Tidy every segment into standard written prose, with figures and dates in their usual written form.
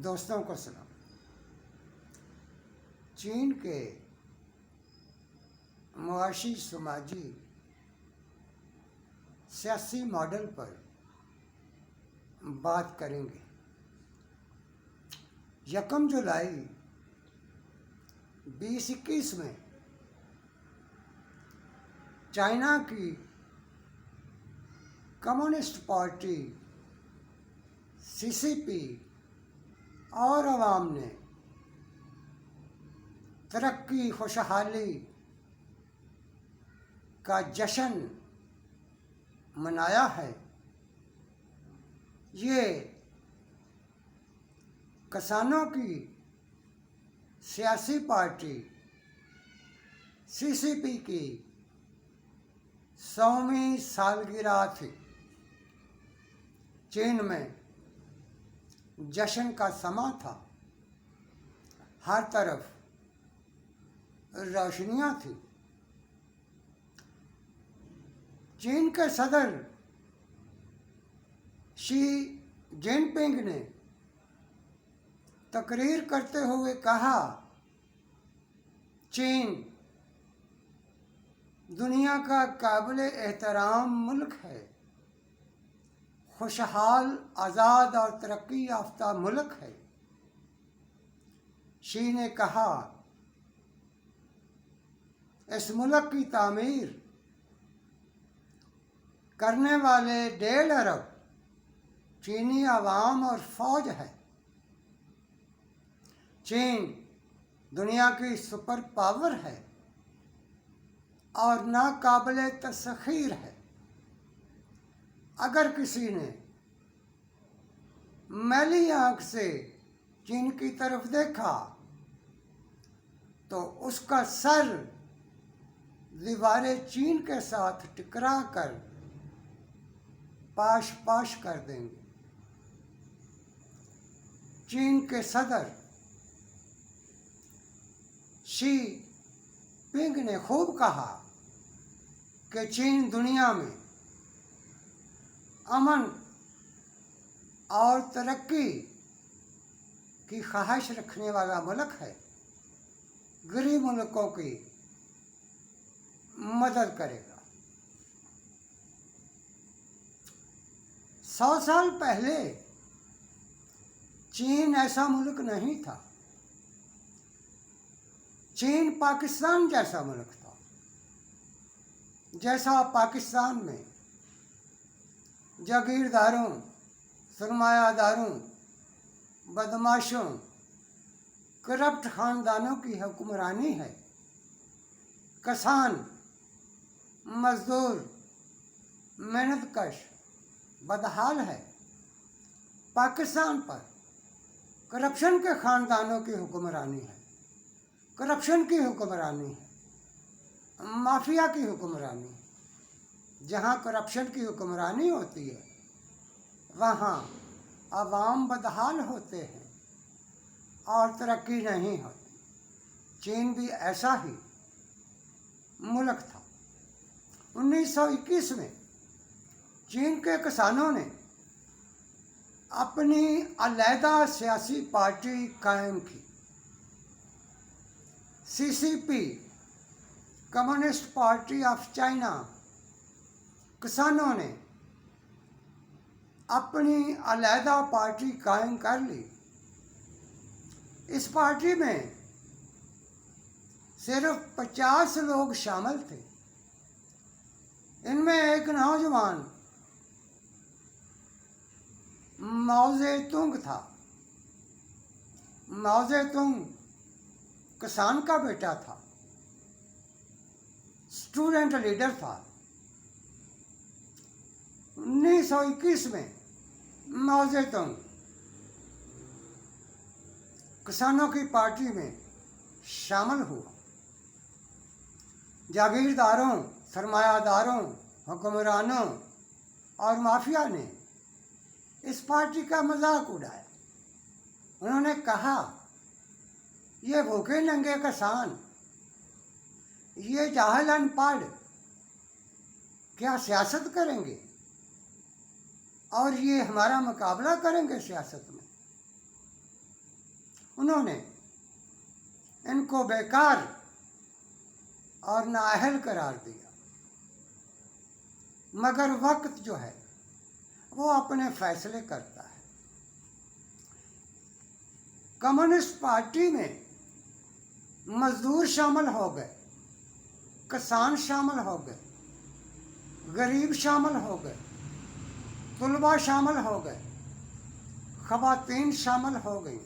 दोस्तों को सलाम। चीन के मुआशी समाजी सियासी मॉडल पर बात करेंगे। 1 जुलाई 2021 में चाइना की कम्युनिस्ट पार्टी सीसीपी और अवाम ने तरक्की खुशहाली का जश्न मनाया है। ये किसानों की सियासी पार्टी सीसीपी की 100वीं सालगिरह थी। चीन में जश्न का समा था, हर तरफ रोशनियां थी। चीन के सदर शी जिनपिंग ने तकरीर करते हुए कहा, चीन दुनिया का काबिल एहतराम मुल्क है, खुशहाल, आज़ाद और तरक्की याफ्ता मुल्क है। शी ने कहा, इस मुल्क की तामीर करने वाले 1.5 अरब चीनी अवाम और फौज है। चीन दुनिया की सुपर पावर है और नाकाबिले तस्खीर है। अगर किसी ने मैली आंख से चीन की तरफ देखा तो उसका सर दीवारे चीन के साथ टकरा कर पाश पाश कर देंगे। चीन के सदर शी पिंग ने खूब कहा कि चीन दुनिया में अमन और तरक्की की ख्वाहिश रखने वाला मुल्क है, गरीब मुल्कों की मदद करेगा। 100 साल पहले चीन ऐसा मुल्क नहीं था। चीन पाकिस्तान जैसा मुल्क था। जैसा पाकिस्तान में जागीरदारों, सरमायादारों, बदमाशों, करप्ट खानदानों की हुक्मरानी है। किसान, मजदूर, मेहनतकश बदहाल है। पाकिस्तान पर करप्शन के खानदानों की हुक्मरानी है, करप्शन की हुक्मरानी है, माफिया की हुक्मरानी है। जहाँ करप्शन की हुक्मरानी होती है वहाँ अवाम बदहाल होते हैं और तरक्की नहीं होती। चीन भी ऐसा ही मुल्क था। 1921 में चीन के किसानों ने अपनी अलहदा सियासी पार्टी कायम की। CCP, communist party of China. किसानों ने अपनी अलहदा पार्टी कायम कर ली। इस पार्टी में सिर्फ 50 लोग शामिल थे। इनमें एक नौजवान माओ ज़ेतुंग था। माओ ज़ेतुंग किसान का बेटा था, स्टूडेंट लीडर था। 1921 में माओ ज़ेतुंग किसानों की पार्टी में शामिल हुआ। जागीरदारों, सरमायादारों, हुक्मरानों और माफिया ने इस पार्टी का मजाक उड़ाया। उन्होंने कहा, ये भूखे नंगे किसान, ये जाहिल अनपढ़ क्या सियासत करेंगे और ये हमारा मुकाबला करेंगे सियासत में। उन्होंने इनको बेकार और नाअहल करार दिया। मगर वक्त जो है वो अपने फैसले करता है। कम्युनिस्ट पार्टी में मजदूर शामिल हो गए, किसान शामिल हो गए, गरीब शामिल हो गए, तुलबा शामिल हो गए, ख़वातीन शामिल हो गई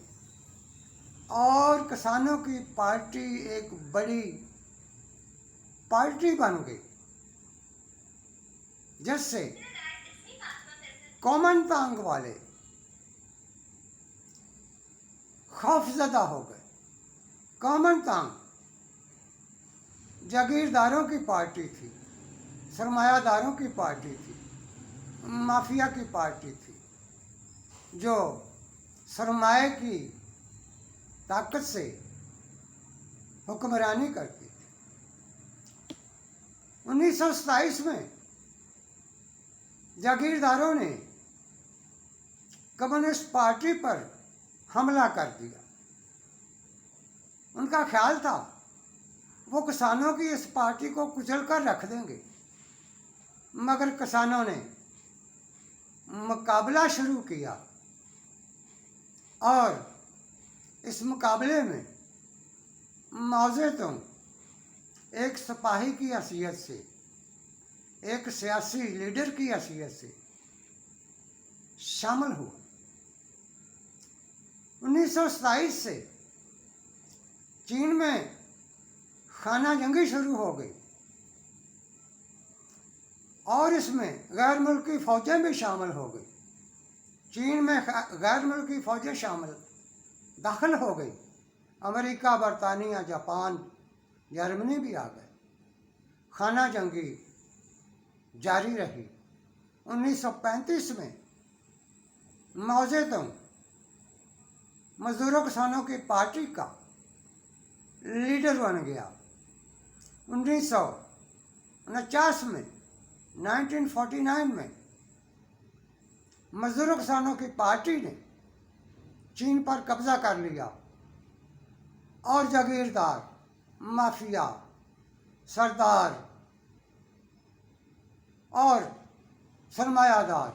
और किसानों की पार्टी एक बड़ी पार्टी बन गई, जिससे कॉमन तांग वाले खौफजदा हो गए। कॉमन तांग जागीरदारों की पार्टी थी, सरमायादारों की पार्टी थी, माफिया की पार्टी थी, जो सरमाए की ताकत से हुक्मरानी करती थी। 1927 में जागीरदारों ने कम्युनिस्ट पार्टी पर हमला कर दिया। उनका ख्याल था वो किसानों की इस पार्टी को कुचल कर रख देंगे, मगर किसानों ने मुकाबला शुरू किया और इस मुकाबले में माओ ज़ेडुंग एक सिपाही की हैसियत से, एक सियासी लीडर की हैसियत से शामिल हुआ। 1927 से चीन में खाना जंगी शुरू हो गई और इसमें गैर मुल्की फ़ौजें भी शामिल हो गई। चीन में गैर मुल्की फ़ौजें दाखिल हो गई। अमेरिका, बरतानिया, जापान, जर्मनी भी आ गए। खाना जंगी जारी रही। 1935 में माओ ज़ेडुंग मजदूरों किसानों की पार्टी का लीडर बन गया। 1949 में 1949 में मजदूरों किसानों की पार्टी ने चीन पर कब्जा कर लिया और जागीरदार, माफिया, सरदार और सरमायादार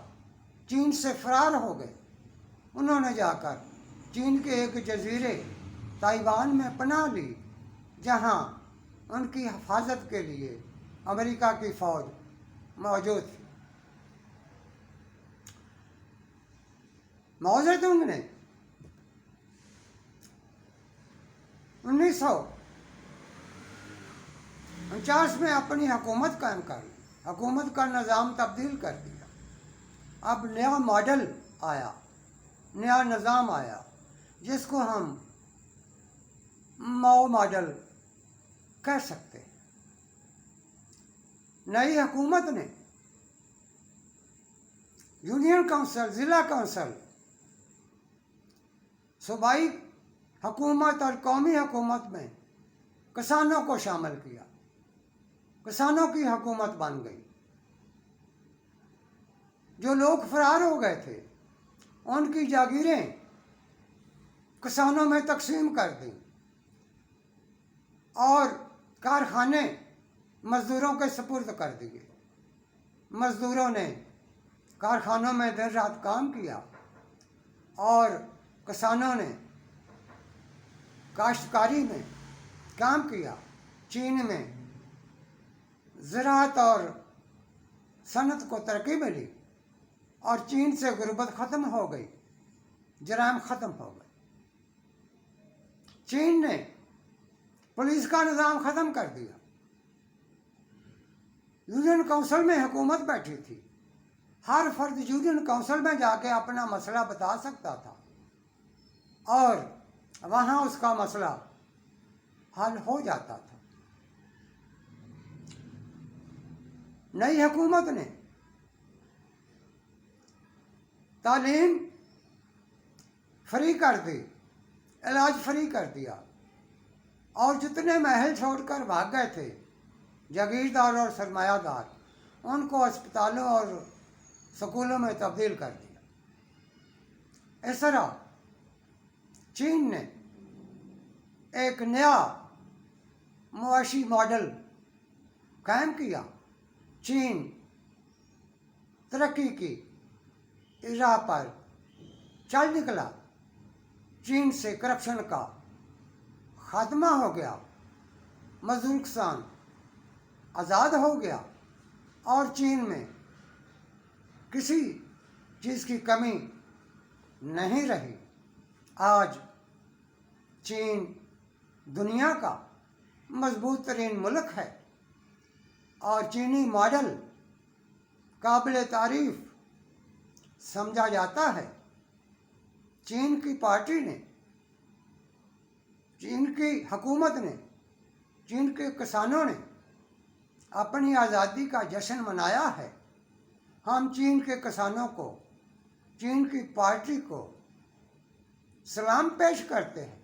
चीन से फरार हो गए। उन्होंने जाकर चीन के एक जजीरे ताइवान में पनाह ली, जहां उनकी हिफाजत के लिए अमेरिका की फ़ौज मौजूद थी। माओ ज़ेडुंग ने 1949 में अपनी हुकूमत कायम कर ली। हुकूमत का निज़ाम तब्दील कर दिया। अब नया मॉडल आया, नया निज़ाम आया, जिसको हम माओ मॉडल कह सकते हैं। नई हुकूमत ने यूनियन काउंसिल, ज़िला काउंसिल, सूबाई हुकूमत और कौमी हुकूमत में किसानों को शामिल किया। किसानों की हुकूमत बन गई। जो लोग फरार हो गए थे उनकी जागीरें किसानों में तकसीम कर दी और कारखाने मजदूरों के सुपुर्द कर दिए। मजदूरों ने कारखानों में दिन रात काम किया और किसानों ने काश्तकारी में काम किया। चीन में ज़राअत और सनत को तरक्की मिली और चीन से गुर्बत ख़त्म हो गई, जराइम ख़त्म हो गए। चीन ने पुलिस का निज़ाम ख़त्म कर दिया। यूनियन काउंसिल में हुकूमत बैठी थी। हर फर्द यूनियन काउंसिल में जाके अपना मसला बता सकता था और वहाँ उसका मसला हल हो जाता था। नई हुकूमत ने तालीम फ्री कर दी, इलाज फ्री कर दिया और जितने महल छोड़कर भाग गए थे जागीरदार और सरमायादार, उनको अस्पतालों और स्कूलों में तब्दील कर दिया। इस तरह चीन ने एक नया मुआशी मॉडल कायम किया। चीन तरक्की की राह पर चल निकला। चीन से करप्शन का खात्मा हो गया, मजदूर किसान आज़ाद हो गया और चीन में किसी चीज़ की कमी नहीं रही। आज चीन दुनिया का मजबूत तरीन मुल्क है और चीनी मॉडल काबिल तारीफ समझा जाता है। चीन की पार्टी ने, चीन की हुकूमत ने, चीन के किसानों ने अपनी आज़ादी का जश्न मनाया है। हम चीन के किसानों को, चीन की पार्टी को सलाम पेश करते हैं।